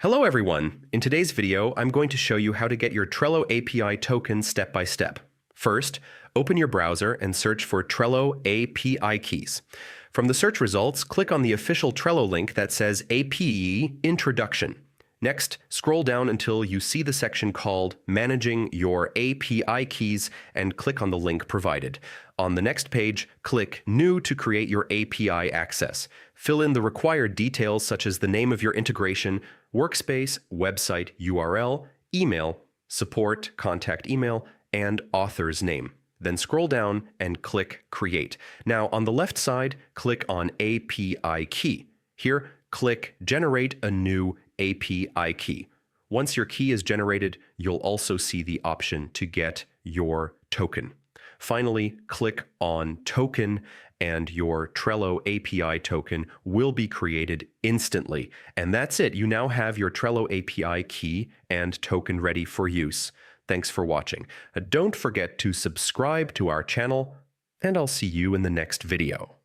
Hello everyone! In today's video, I'm going to show you how to get your Trello API token step by step. First, open your browser and search for Trello API keys. From the search results, click on the official Trello link that says API Introduction. Next, scroll down until you see the section called Managing Your API Keys and click on the link provided. On the next page, click New to create your API access. Fill in the required details such as the name of your integration, workspace, website URL, email, support, contact email, and author's name. Then scroll down and click Create. Now, on the left side, click on API Key. Here, click Generate a new API key. Once your key is generated, you'll also see the option to get your token. Finally, click on Token and your Trello API token will be created instantly. And that's it. You now have your Trello API key and token ready for use. Thanks for watching. Don't forget to subscribe to our channel, and I'll see you in the next video.